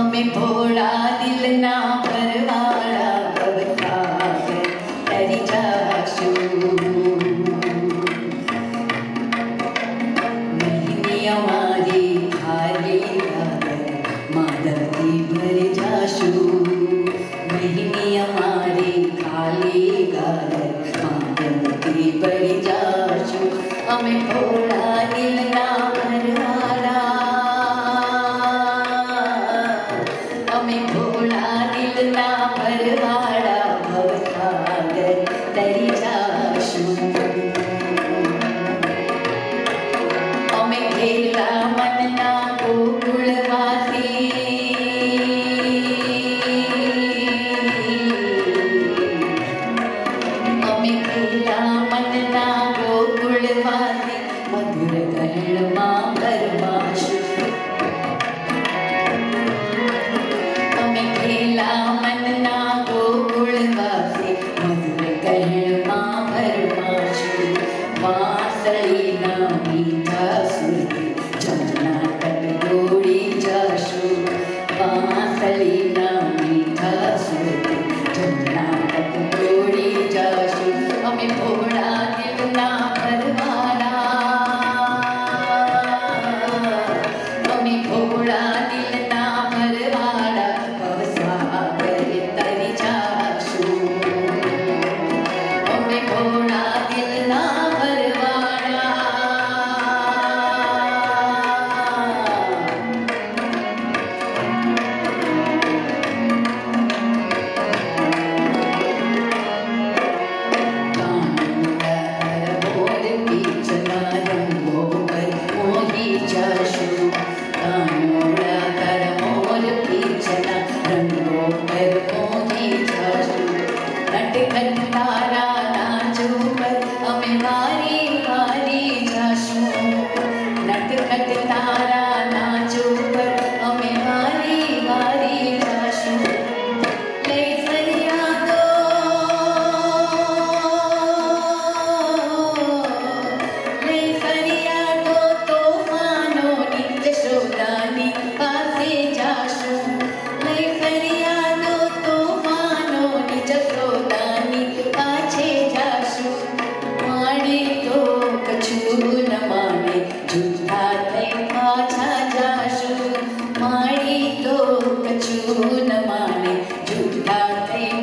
અમે ભોળા દિલના ભરવાડા ભવસાગર તરી જાશું. નહીં અમારી ખાલી ગાગર માદવથી ભરી જાશું. નહીં અમારી ખાલી ગાગર માદવથી ભરી જાશું. અમે ભોળા દિલના ભરવાડા, અમે ભોળા દિલના ભરવાડા ભવસાગર તરી જાશું. અમે ઘેલા મનના ગોકુળવાસી, અમે ઘેલા મનના ગોકુળવાસી મધુર કહેણમાં ભરમાશું. અમે ઘેલા મનના ગોકુળવાસી મધુર કહેણમાં ભરમાશું. વાંસળીના મીઠા સુરથી જમના તટ દોડી જશું. વાંસળીના મીઠા સુરથી જમના તટ દોડી જશું. અમે ભોળા દિલના ભરવાડા, અમે ભોળા દિલના ભરવાડા ભવસાગર તરી જાશું. અમે ભોળા દિલના ભરવાડા. મોર પીછના રંગો પર મોહી જશું. કાનોડા કર મોર પીછના રંગો પર મોહી જશું. નટખટ તારા નાચ ઉપર અમે વારી વારી જશું. નટખટ તારા નાચ ઉપર અમે વારી વારી જશું. લઈ ફરિયાદો, લઈ ફરિયાદો તોફાનોની જશોદાની પાસે જાશું. લઈ ફરિયાદો તોફાનોની જશોદાની પાસે જાશું. માણે તો કછું ન માને જૂઠા થઈ પાછા જાશું. માણી તો કછું ન માને જૂઠા થઈ